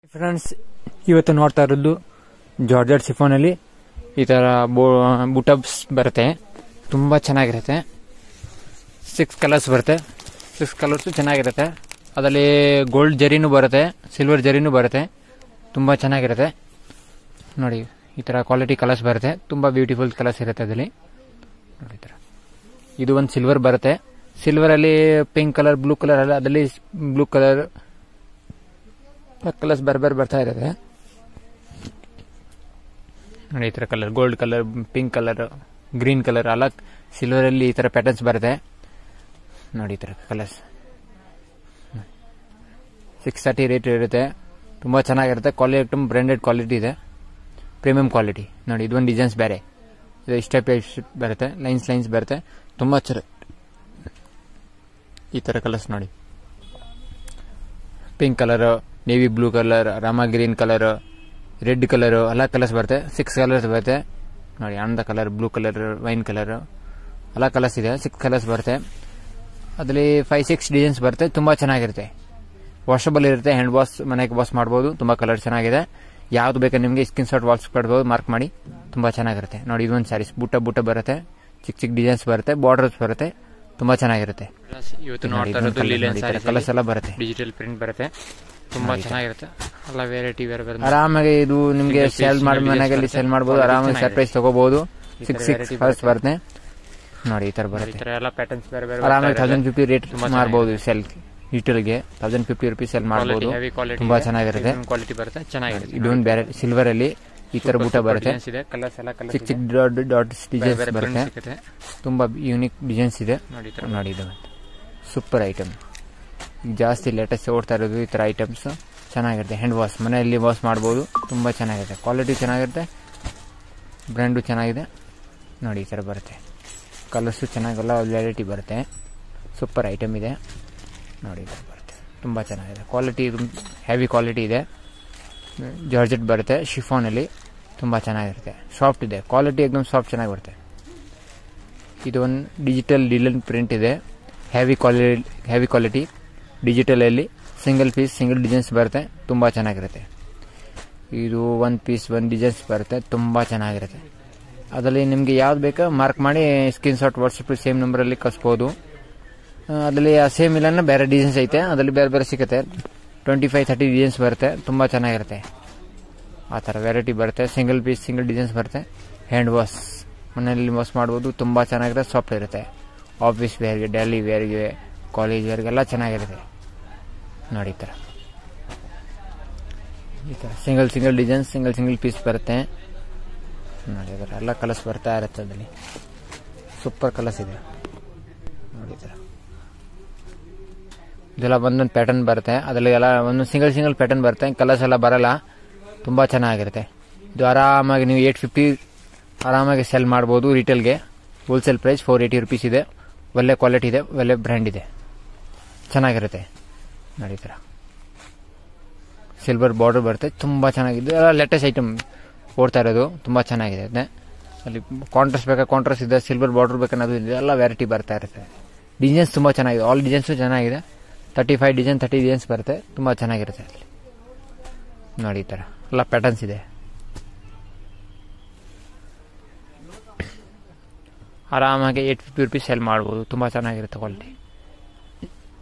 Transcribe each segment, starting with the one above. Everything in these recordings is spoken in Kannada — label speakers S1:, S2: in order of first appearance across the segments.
S1: ಫ್ರೆಂಡ್ಸ್, ಇವತ್ತು ನೋಡ್ತಾ ಇರೋದು ಜಾರ್ಜೆಟ್ ಶಿಫಾನಲ್ಲಿ ಈ ತರ ಬೂಟಬ್ಸ್ ಬರುತ್ತೆ. ತುಂಬಾ ಚೆನ್ನಾಗಿರುತ್ತೆ. 6 ಕಲರ್ಸ್ ಬರುತ್ತೆ. 6 ಕಲರ್ಸ್ ಚೆನ್ನಾಗಿರುತ್ತೆ. ಅದರಲ್ಲಿ ಗೋಲ್ಡ್ ಜರಿನೂ ಬರುತ್ತೆ, ಸಿಲ್ವರ್ ಜರಿನೂ ಬರುತ್ತೆ. ತುಂಬಾ ಚೆನ್ನಾಗಿರುತ್ತೆ. ನೋಡಿ, ಈ ತರ ಕ್ವಾಲಿಟಿ ಕಲರ್ಸ್ ಬರುತ್ತೆ. ತುಂಬಾ ಬ್ಯೂಟಿಫುಲ್ ಕಲರ್ಸ್ ಇರುತ್ತೆ ಅದರಲ್ಲಿ. ನೋಡಿ, ಈ ತರ ಇದು ಒಂದು ಸಿಲ್ವರ್ ಬರುತ್ತೆ. ಸಿಲ್ವರ್ ಅಲ್ಲಿ ಪಿಂಕ್ ಕಲರ್, ಬ್ಲೂ ಕಲರ್ ಅಲ್ಲ, ಅದರಲ್ಲಿ ಬ್ಲೂ ಕಲರ್ ಕಲರ್ಸ್ ಬರ್ತಾ ಇರುತ್ತೆ. ನೋಡಿ, ಈ ತರ colour, gold colour, pink colour, green colour ಅಲ್ಲ, ಸಿಲ್ವರ್ ಅಲ್ಲಿ ಈ ತರ ಪ್ಯಾಟರ್ನ್ಸ್ ಬರುತ್ತೆ. ನೋಡಿ, ಈ ತರ ಕಲರ್ಸ್ 630 ರೇಟ್ ಇರುತ್ತೆ. ತುಂಬಾ ಚೆನ್ನಾಗಿರುತ್ತೆ. ಕ್ವಾಲಿಟಿ ಬ್ರಾಂಡೆಡ್ ಕ್ವಾಲಿಟಿ ಇದೆ, ಪ್ರೀಮಿಯಂ ಕ್ವಾಲಿಟಿ. ನೋಡಿ, ಇದೊಂದು ಡಿಸೈನ್ಸ್ ಬೇರೆ, ಇದು ಇಷ್ಟೇ ಪೇಜ್ ಬರುತ್ತೆ, ಲೈನ್ಸ್ ಬರುತ್ತೆ. ತುಂಬಾ ಚೆನ್ನಾಗಿ ಈ ತರ ಕಲರ್ಸ್ ನೋಡಿ, pink colour, navy blue colour, ರಾಮ ಗ್ರೀನ್ ಕಲರ್, ರೆಡ್ ಕಲರ್ ಎಲ್ಲ ಕಲರ್ಸ್ ಬರುತ್ತೆ. 6 ಕಲರ್ಸ್ ಬರುತ್ತೆ. ನೋಡಿ, ಆನಂದ colour, blue colour, wine colour ಎಲ್ಲ ಕಲರ್ಸ್ ಇದೆ. 6 ಕಲರ್ಸ್ ಬರುತ್ತೆ. ಅದರಲ್ಲಿ 5-6 ಡಿಸೈನ್ಸ್ ಬರುತ್ತೆ. ತುಂಬಾ ಚೆನ್ನಾಗಿರುತ್ತೆ. ವಾಷಬಲ್ ಇರುತ್ತೆ, ಹ್ಯಾಂಡ್ ವಾಶ್, ಮನೆಗೆ ವಾಶ್ ಮಾಡಬಹುದು. ತುಂಬಾ ಕಲರ್ ಚೆನ್ನಾಗಿದೆ. ಯಾವ್ದು ಬೇಕಾದ್ರೆ ನಿಮಗೆ ಸ್ಕ್ರೀನ್ ಶಾಟ್ ವಾಟ್ಸ್ ಕೊಡ್ಬೋದು, ಮಾರ್ಕ್ ಮಾಡಿ. ತುಂಬಾ ಚೆನ್ನಾಗಿರುತ್ತೆ. ನೋಡಿ, ಇದೊಂದು ಸ್ಯಾರೀಸ್ ಬೂಟ ಬರುತ್ತೆ, ಚಿಕ್ಕ ಡಿಸೈನ್ಸ್ ಬರುತ್ತೆ, ಬಾರ್ಡರ್ಸ್ ಬರುತ್ತೆ. ತುಂಬಾ ಚೆನ್ನಾಗಿರುತ್ತೆ. ಇವತ್ತು ನೋಡ್ತಾ ಇರೋದು ಕಲರ್ಸ್ ಎಲ್ಲ ಬರುತ್ತೆ, ಡಿಜಿಟಲ್ ಪ್ರಿಂಟ್ ಬರುತ್ತೆ. ತುಂಬಾ ಚೆನ್ನಾಗಿರುತ್ತೆ. ಎಲ್ಲ ವೆರೈಟಿ ಬೇರೆ ಆರಾಮಾಗಿ ಇದು ನಿಮಗೆ ಸೇಲ್ ಮಾಡಿ ಮನೆಯಲ್ಲಿ ಸೇಲ್ ಮಾಡಬಹುದು. ಆರಾಮಾಗಿ ಸರ್ಪ್ರೈಸ್ ತಗೋಬಹುದು. 6 ಕಲರ್ಸ್ ಬರುತ್ತೆ. ನೋಡಿ, ಈ ತರ ಬರುತ್ತೆ. ಎಲ್ಲ ಪ್ಯಾಟರ್ನ್ಸ್ ಬೇರೆ ಆರಾಮಾಗಿ 1050 ರೇಟ್ ಮಾಡಬಹುದು. ಸೆಲ್ ರಿಟೇಲ್ಗೆ 1050 ರೂಪೀಸ್ ಸೆಲ್ ಮಾಡಬಹುದು. ತುಂಬಾ ಚೆನ್ನಾಗಿರುತ್ತೆ. ಕ್ವಾಲಿಟಿ ಬರುತ್ತೆ, ಚೆನ್ನಾಗಿರುತ್ತೆ. ಇದೊಂದು ಬೇರೆ ಸಿಲ್ವರ್ ಅಲ್ಲಿ ಈ ತರ ಬೂಟ ಬರುತ್ತೆ. ಚಿಕ್ಕ ಡಾಟ್ಸ್ ಡಿಸೈನ್ಸ್ ಬರುತ್ತೆ. ತುಂಬಾ ಯೂನಿಕ್ ಡಿಸೈನ್ಸ್ ಇದೆ. ನೋಡಿ, ಇದು ಸೂಪರ್ ಐಟಮ್. ಜಾಸ್ತಿ ಲೇಟೆಸ್ಟ್ ಓಡ್ತಾ ಇರೋದು ಈ ತರ ಐಟಮ್ಸ್. ಚೆನ್ನಾಗಿರುತ್ತೆ. ಹ್ಯಾಂಡ್ ವಾಶ್, ಮನೆಯಲ್ಲಿ ವಾಶ್ ಮಾಡಬಹುದು. ತುಂಬಾ ಚೆನ್ನಾಗಿರುತ್ತೆ. ಕ್ವಾಲಿಟಿ ಚೆನ್ನಾಗಿರುತ್ತೆ, ಬ್ರ್ಯಾಂಡು ಚೆನ್ನಾಗಿದೆ. ನೋಡಿ, ಈ ತರ ಬರುತ್ತೆ. ಕಲರ್ಸು ಚೆನ್ನಾಗಿಲ್ಲ, ವೆರೈಟಿ ಬರುತ್ತೆ. ಸೂಪರ್ ಐಟಮ್ ಇದೆ. ನೋಡಿ, ಇದು ಬರುತ್ತೆ. ತುಂಬಾ ಚೆನ್ನಾಗಿದೆ. ಕ್ವಾಲಿಟಿ ಹೆವಿ ಕ್ವಾಲಿಟಿ ಇದೆ. ಜಾರ್ಜೆಟ್ ಬರುತ್ತೆ, ಶಿಫಾನ್ ಅಲ್ಲಿ. ತುಂಬಾ ಚೆನ್ನಾಗಿರುತ್ತೆ. ಸಾಫ್ಟ್ ಇದೆ. ಕ್ವಾಲಿಟಿ एकदम ಸಾಫ್ಟ್ ಚೆನ್ನಾಗಿ ಬರುತ್ತೆ. ಇದು ಒಂದು ಡಿಜಿಟಲ್ ಡಿಲನ್ ಪ್ರಿಂಟ್ ಇದೆ. ಹೆವಿ ಕ್ವಾಲಿಟಿ ಡಿಜಿಟಲ್ ಅಲ್ಲಿ ಸಿಂಗಲ್ ಪೀಸ್, ಸಿಂಗಲ್ ಡಿಸೈನ್ಸ್ ಬರುತ್ತೆ. ತುಂಬಾ ಚೆನ್ನಾಗಿರುತ್ತೆ. ಇದು ಒಂದು ಪೀಸ್, ಒಂದು ಡಿಸೈನ್ಸ್ ಬರುತ್ತೆ. ತುಂಬಾ ಚೆನ್ನಾಗಿರುತ್ತೆ. ಅದರಲ್ಲಿ ನಿಮಗೆ ಯಾವ್ದು ಬೇಕಾ ಮಾರ್ಕ್ ಮಾಡಿ screen shot WhatsApp same number ಅಲ್ಲಿ ಕಳಿಸಬಹುದು. ಅದರಲ್ಲಿ ಸೇಮ್ ಇಲ್ಲ, ಬೇರೆ ಡಿಸೈನ್ಸ್ ಐತೆ. ಅದರಲ್ಲಿ ಬೇರೆ ಸಿಗುತ್ತೆ. 25-30 ಡಿಸೈನ್ಸ್ ಬರುತ್ತೆ. ತುಂಬಾ ಚೆನ್ನಾಗಿರುತ್ತೆ. ಆ ತರ ವೆರೈಟಿ ಬರುತ್ತೆ. ಸಿಂಗಲ್ ಪೀಸ್, ಸಿಂಗಲ್ ಡಿಸೈನ್ಸ್ ಬರುತ್ತೆ. ಹ್ಯಾಂಡ್ ವಾಶ್, ಮನೆಯಲ್ಲಿ ವಾಶ್ ಮಾಡಬಹುದು. ತುಂಬಾ ಚೆನ್ನಾಗಿರುತ್ತೆ. ಸಾಫ್ಟ್ ಇರುತ್ತೆ. ಆಫೀಸ್ ವೇರ್ಗೆ, ಡೈಲಿ ವೇರ್ಗೆ, ಕಾಲೇಜ್ ವೇರ್ಗೆಲ್ಲ ಚೆನ್ನಾಗಿರುತ್ತೆ. ನೋಡಿ, ಈ ತರ ಸಿಂಗಲ್ ಡಿಸೈನ್, ಸಿಂಗಲ್ ಪೀಸ್ ಬರುತ್ತೆ. ನೋಡಿ, ಅದರ ಎಲ್ಲ ಕಲರ್ಸ್ ಬರ್ತಾ ಇರುತ್ತೆ. ಅದರಲ್ಲಿ ಸೂಪರ್ ಕಲರ್ಸ್ ಇದೆ. ನೋಡಿ, ಈ ತರ ಇದೆಲ್ಲ ಒಂದೊಂದು ಪ್ಯಾಟರ್ನ್ ಬರುತ್ತೆ. ಅದರಲ್ಲಿ ಎಲ್ಲ ಒಂದು ಸಿಂಗಲ್ ಪ್ಯಾಟರ್ನ್ ಬರುತ್ತೆ. ಕಲರ್ಸ್ ಎಲ್ಲ ಬರಲ್ಲ. ತುಂಬಾ ಚೆನ್ನಾಗಿರುತ್ತೆ. ಇದು ಆರಾಮಾಗಿ ನೀವು 850 ಆರಾಮಾಗಿ ಸೆಲ್ ಮಾಡಬಹುದು. ರಿಟೇಲ್ಗೆ ಹೋಲ್ಸೇಲ್ ಪ್ರೈಸ್ 480 ರೂಪೀಸ್ ಇದೆ. ಒಳ್ಳೆ ಕ್ವಾಲಿಟಿ ಇದೆ, ಒಳ್ಳೆ ಬ್ರ್ಯಾಂಡ್ ಇದೆ, ಚೆನ್ನಾಗಿರುತ್ತೆ. ನೋಡಿ, ಈ ತರ ಸಿಲ್ವರ್ ಬಾರ್ಡರ್ ಬರುತ್ತೆ. ತುಂಬಾ ಚೆನ್ನಾಗಿದೆ. ಎಲ್ಲ ಲೇಟೆಸ್ಟ್ ಐಟಮ್ ಓಡ್ತಾ ಇರೋದು. ತುಂಬಾ ಚೆನ್ನಾಗಿದೆ. ಅಲ್ಲಿ ಕಾಂಟ್ರಾಸ್ಟ್ ಬೇಕಾ ಕಾಂಟ್ರಾಸ್ಟ್ ಇದೆ, ಸಿಲ್ವರ್ ಬಾರ್ಡರ್ ಬೇಕನ್ನೋದು ಇದೆ. ಎಲ್ಲ ವೆರೈಟಿ ಬರ್ತಾ ಇರುತ್ತೆ. ಡಿಸೈನ್ಸ್ ತುಂಬಾ ಚೆನ್ನಾಗಿದೆ. ಆಲ್ ಡಿಸೈನ್ಸು ಚೆನ್ನಾಗಿದೆ. 35 ಡಿಸೈನ್, 30 ಡಿಸೈನ್ಸ್ ಬರುತ್ತೆ. ತುಂಬಾ ಚೆನ್ನಾಗಿರುತ್ತೆ. ಅಲ್ಲಿ ನೋಡಿ, ಈ ತರ ಎಲ್ಲ ಪ್ಯಾಟರ್ನ್ಸ್ ಇದೆ. ಆರಾಮಾಗಿ 850 ರೂಪೀಸ್ ಸೆಲ್ ಮಾಡಬಹುದು. ತುಂಬಾ ಚೆನ್ನಾಗಿರುತ್ತೆ ಕ್ವಾಲಿಟಿ.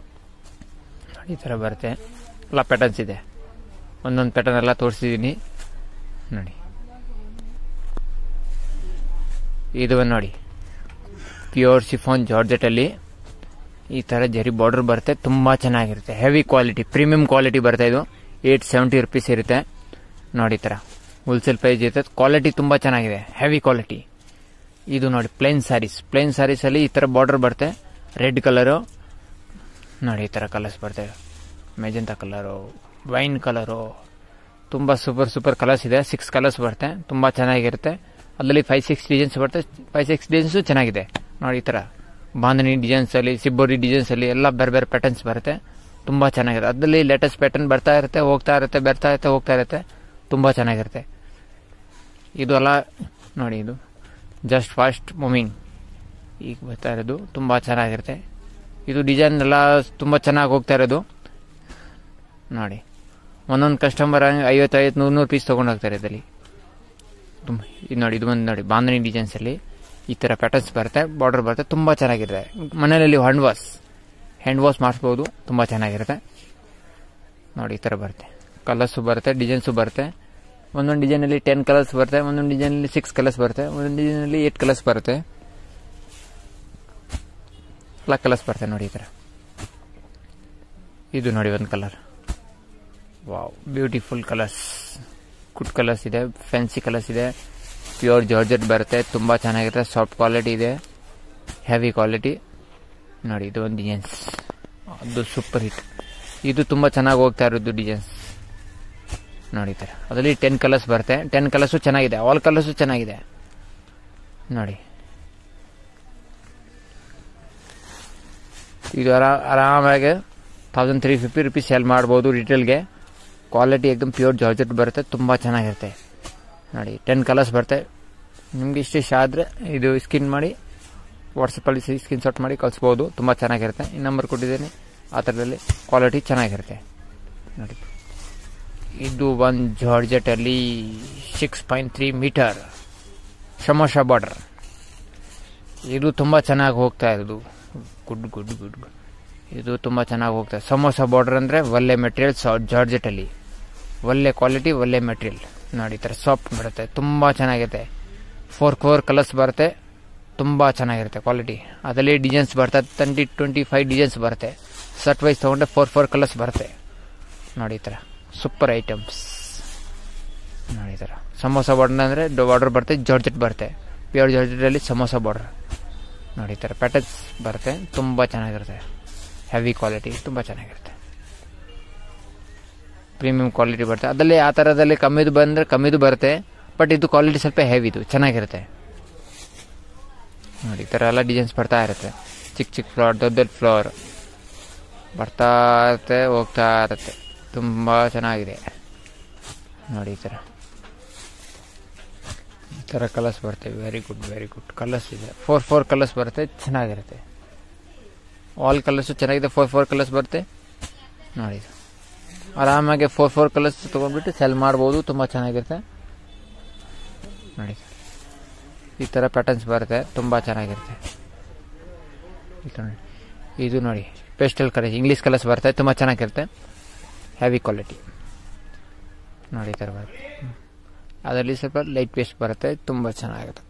S1: ಈ ತರ ಬರುತ್ತೆ. ಎಲ್ಲ ಪ್ಯಾಟರ್ನ್ಸ್ ಇದೆ. ಒಂದೊಂದು ಪ್ಯಾಟರ್ನ್ ಎಲ್ಲ ತೋರಿಸಿದ್ದೀನಿ. ನೋಡಿ, ಇದು ನೋಡಿ, ಪ್ಯೂರ್ ಶಿಫಾನ್ ಜಾರ್ಜೆಟ್ ಅಲ್ಲಿ ಈ ತರ ಜರಿ ಬಾರ್ಡರ್ ಬರುತ್ತೆ. ತುಂಬಾ ಚೆನ್ನಾಗಿರುತ್ತೆ. ಹೆವಿ ಕ್ವಾಲಿಟಿ, ಪ್ರೀಮಿಯಂ ಕ್ವಾಲಿಟಿ ಬರುತ್ತೆ. ಇದು 870 ರೂಪೀಸ್ ಇರುತ್ತೆ. ನೋಡಿ, ಈ ತರ ಹೋಲ್ಸೇಲ್ ಪ್ರೈಸ್ ಇರುತ್ತೆ. ಕ್ವಾಲಿಟಿ ತುಂಬಾ ಚೆನ್ನಾಗಿದೆ, ಹೆವಿ ಕ್ವಾಲಿಟಿ. ಇದು ನೋಡಿ, ಪ್ಲೇನ್ ಸ್ಯಾರೀಸ್ ಅಲ್ಲಿ ಈ ತರ ಬಾರ್ಡರ್ ಬರುತ್ತೆ. ರೆಡ್ ಕಲರು, ನೋಡಿ, ಈ ತರ ಕಲರ್ಸ್ ಬರ್ತವೆ. ಮೆಜೆಂಟಾ ಕಲರು, ವೈನ್ ಕಲರು, ತುಂಬಾ ಸೂಪರ್ ಕಲರ್ಸ್ ಇದೆ. 6 ಕಲರ್ಸ್ ಬರುತ್ತೆ. ತುಂಬಾ ಚೆನ್ನಾಗಿರುತ್ತೆ. ಅದರಲ್ಲಿ 5-6 ಡಿಸೈನ್ಸ್ ಬರುತ್ತೆ. 5-6 ಡಿಸೈನ್ಸ್ ಚೆನ್ನಾಗಿದೆ. ನೋಡಿ, ಈ ತರ ಬಾಂಧನಿ ಡಿಸೈನ್ಸ್ ಅಲ್ಲಿ, ಸಿಬ್ಬರಿ ಡಿಸೈನ್ಸ್ ಅಲ್ಲಿ ಎಲ್ಲ ಬೇರೆ ಪ್ಯಾಟರ್ನ್ಸ್ ಬರುತ್ತೆ. ತುಂಬಾ ಚೆನ್ನಾಗಿದೆ. ಅದರಲ್ಲಿ ಲೇಟೆಸ್ಟ್ ಪ್ಯಾಟರ್ನ್ ಬರ್ತಾ ಇರುತ್ತೆ, ಹೋಗ್ತಾ ಇರುತ್ತೆ. ತುಂಬಾ ಚೆನ್ನಾಗಿರುತ್ತೆ. ಇದು ಎಲ್ಲ ನೋಡಿ, ಇದು ಜಸ್ಟ್ ಫಾಸ್ಟ್ ಮೂವಿಂಗ್ ಈಗ ಬರ್ತಾ ಇರೋದು. ತುಂಬಾ ಚೆನ್ನಾಗಿರುತ್ತೆ. ಇದು ಡಿಸೈನ್ ಎಲ್ಲ ತುಂಬಾ ಚೆನ್ನಾಗಿ ಹೋಗ್ತಾ ಇರೋದು. ನೋಡಿ, ಒಂದೊಂದು ಕಸ್ಟಮರ್ 50 100 ಪೀಸ್ ತೊಗೊಂಡು ಹೋಗ್ತಾರೆ ಇದರಲ್ಲಿ. ತುಂಬ ಇದು ನೋಡಿ, ಇದು ಒಂದು ನೋಡಿ ಬಾಂಧನಿ ಡಿಸೈನ್ಸಲ್ಲಿ ಈ ಥರ ಪ್ಯಾಟರ್ನ್ಸ್ ಬರುತ್ತೆ, ಬಾರ್ಡರ್ ಬರುತ್ತೆ, ತುಂಬ ಚೆನ್ನಾಗಿರುತ್ತೆ. ಮನೆಯಲ್ಲಿ ಹ್ಯಾಂಡ್ ವಾಶ್ ಮಾಡಿಸ್ಬೋದು, ತುಂಬ ಚೆನ್ನಾಗಿರುತ್ತೆ ನೋಡಿ. ಈ ಥರ ಬರುತ್ತೆ, ಕಲರ್ಸು ಬರುತ್ತೆ, ಡಿಸೈನ್ಸು ಬರುತ್ತೆ. ಒಂದೊಂದು ಡಿಸೈನಲ್ಲಿ 10 ಕಲರ್ಸ್ ಬರುತ್ತೆ, ಒಂದೊಂದು ಡಿಸೈನಲ್ಲಿ 6 ಕಲರ್ಸ್ ಬರುತ್ತೆ, ಒಂದೊಂದು ಡಿಸೈನಲ್ಲಿ 8 ಕಲರ್ಸ್ ಬರುತ್ತೆ, ಎಲ್ಲ ಕಲರ್ಸ್ ಬರುತ್ತೆ ನೋಡಿ. ಈ ಥರ ಇದು ನೋಡಿ ಒಂದು colour, wow beautiful colours, good colours ಇದೆ, ಫ್ಯಾನ್ಸಿ ಕಲರ್ಸ್ ಇದೆ, ಪ್ಯೂರ್ ಜಾರ್ಜೆಟ್ ಬರುತ್ತೆ, ತುಂಬ ಚೆನ್ನಾಗಿರುತ್ತೆ, ಸಾಫ್ಟ್ ಕ್ವಾಲಿಟಿ ಇದೆ, ಹೆವಿ ಕ್ವಾಲಿಟಿ ನೋಡಿ. ಇದು ಒಂದು ಡಿಸೈನ್ಸ್, ಅದು ಸೂಪರ್ ಹಿಟ್, ಇದು ತುಂಬ ಚೆನ್ನಾಗಿ ಹೋಗ್ತಾ ಇರೋದು ಡಿಸೈನ್ಸ್ ನೋಡಿ. ಈ ಥರ ಅದರಲ್ಲಿ 10 ಕಲರ್ಸ್ ಬರುತ್ತೆ, 10 ಕಲರ್ಸು ಚೆನ್ನಾಗಿದೆ, ಆಲ್ ಕಲರ್ಸು ಚೆನ್ನಾಗಿದೆ ನೋಡಿ. ಇದು ಆರಾಮಾಗಿ 1350 ರುಪೀಸ್ ಸೇಲ್ ಮಾಡ್ಬೋದು ರಿಟೇಲ್ಗೆ. ಕ್ವಾಲಿಟಿ ಏಕದಮ್ ಪ್ಯೂರ್ ಜಾರ್ಜೆಟ್ ಬರುತ್ತೆ, ತುಂಬ ಚೆನ್ನಾಗಿರುತ್ತೆ ನೋಡಿ. 10 ಕಲರ್ಸ್ ಬರುತ್ತೆ. ನಿಮಗೆ ಇಷ್ಟ ಆದರೆ ಇದು ಸ್ಕಿನ್ ಮಾಡಿ ವಾಟ್ಸಪ್ಪಲ್ಲಿ ಸ್ಕ್ರೀನ್ ಶಾಟ್ ಮಾಡಿ ಕಳಿಸ್ಬೋದು, ತುಂಬ ಚೆನ್ನಾಗಿರುತ್ತೆ. ಈ ನಂಬರ್ ಕೊಟ್ಟಿದ್ದೀನಿ, ಆ ಥರದಲ್ಲಿ ಕ್ವಾಲಿಟಿ ಚೆನ್ನಾಗಿರುತ್ತೆ ನೋಡಿ. ಇದು ಒಂದು ಜಾರ್ಜೆಟಲ್ಲಿ 6.3 ಮೀಟರ್ ಸಮೋಸಾ ಬಾರ್ಡರ್, ಇದು ತುಂಬ ಚೆನ್ನಾಗಿ ಹೋಗ್ತಾ ಇರೋದು. ಗುಡ್ ಗುಡ್ ಗುಡ್ ಗುಡ್, ಇದು ತುಂಬ ಚೆನ್ನಾಗಿ ಹೋಗ್ತದೆ. ಸಮೋಸಾ ಬಾರ್ಡರ್ ಅಂದರೆ ಒಳ್ಳೆ ಮೆಟೀರಿಯಲ್, ಜಾರ್ಜೆಟಲ್ಲಿ ಒಳ್ಳೆ ಕ್ವಾಲಿಟಿ, ಒಳ್ಳೆ ಮೆಟೀರಿಯಲ್ ನೋಡಿ. ಈ ಥರ ಸಾಫ್ಟ್ ಬರುತ್ತೆ, ತುಂಬ ಚೆನ್ನಾಗಿರುತ್ತೆ. 4 ಕಲರ್ಸ್ ಬರುತ್ತೆ, ತುಂಬ ಚೆನ್ನಾಗಿರುತ್ತೆ ಕ್ವಾಲಿಟಿ. ಅದರಲ್ಲಿ ಡಿಸೈನ್ಸ್ ಬರುತ್ತೆ, 25 ಡಿಸೈನ್ಸ್ ಬರುತ್ತೆ. ಸೆಟ್ ವೈಸ್ ತೊಗೊಂಡ್ರೆ 4 ಕಲರ್ಸ್ ಬರುತ್ತೆ ನೋಡಿ. ಈ ಥರ ಸೂಪರ್ ಐಟಮ್ಸ್ ನೋಡಿ. ಈ ಥರ ಸಮೋಸಾ ಬಾರ್ಡರ್ ಅಂದರೆ ಬಾರ್ಡರ್ ಬರುತ್ತೆ, ಜಾರ್ಜೆಟ್ ಬರುತ್ತೆ, ಪ್ಯೂರ್ ಜಾರ್ಜೆಟಲ್ಲಿ ಸಮೋಸಾ ಬಾರ್ಡರ್ ನೋಡಿ. ಈ ಥರ ಪ್ಯಾಟರ್ನ್ಸ್ ಬರುತ್ತೆ, ತುಂಬ ಚೆನ್ನಾಗಿರುತ್ತೆ, ಹೆವಿ ಕ್ವಾಲಿಟಿ, ತುಂಬ ಚೆನ್ನಾಗಿರುತ್ತೆ, ಪ್ರೀಮಿಯಂ ಕ್ವಾಲಿಟಿ ಬರುತ್ತೆ. ಅದರಲ್ಲಿ ಆ ಥರದಲ್ಲಿ ಕಮ್ಮಿದು ಬಂದರೆ ಕಮ್ಮಿದು ಬರುತ್ತೆ, ಬಟ್ ಇದು ಕ್ವಾಲಿಟಿ ಸ್ವಲ್ಪ ಹೆವಿದು ಚೆನ್ನಾಗಿರುತ್ತೆ ನೋಡಿ. ಈ ಥರ ಎಲ್ಲ ಡಿಸೈನ್ಸ್ ಬರ್ತಾ ಇರುತ್ತೆ, ಚಿಕ್ಕ ಫ್ಲವರ್, ದೊಡ್ಡ ಫ್ಲವರ್ ಬರ್ತಾ ಇರುತ್ತೆ, ಹೋಗ್ತಾ ಇರುತ್ತೆ, ತುಂಬ ಚೆನ್ನಾಗಿದೆ ನೋಡಿ. ಈ ಥರ ಕಲರ್ಸ್ ಬರುತ್ತೆ, ವೆರಿ ಗುಡ್ ಕಲರ್ಸ್ ಇದೆ. 4 ಕಲರ್ಸ್ ಬರುತ್ತೆ, ಚೆನ್ನಾಗಿರುತ್ತೆ, ಆಲ್ ಕಲರ್ಸು ಚೆನ್ನಾಗಿದೆ. 4 ಕಲರ್ಸ್ ಬರುತ್ತೆ ನೋಡಿ. ಆರಾಮಾಗಿ 4 ಕಲರ್ಸ್ ತೊಗೊಂಡ್ಬಿಟ್ಟು ಸೆಲ್ ಮಾಡ್ಬೋದು, ತುಂಬ ಚೆನ್ನಾಗಿರುತ್ತೆ ನೋಡಿ. ಈ ಥರ ಪ್ಯಾಟರ್ನ್ಸ್ ಬರುತ್ತೆ, ತುಂಬ ಚೆನ್ನಾಗಿರುತ್ತೆ. ಇದು ನೋಡಿ ಪೇಸ್ಟಲ್ ಕಲರ್ಸ್, ಇಂಗ್ಲೀಷ್ ಕಲರ್ಸ್ ಬರುತ್ತೆ, ತುಂಬ ಚೆನ್ನಾಗಿರುತ್ತೆ, ಹೆವಿ ಕ್ವಾಲಿಟಿ ನೋಡಿ. ಈ ಥರ ಬರುತ್ತೆ, ಅದರಲ್ಲಿ ಸ್ವಲ್ಪ ಲೈಟ್ ಪೇಸ್ಟ್ ಬರುತ್ತೆ, ತುಂಬ ಚೆನ್ನಾಗಿರುತ್ತೆ.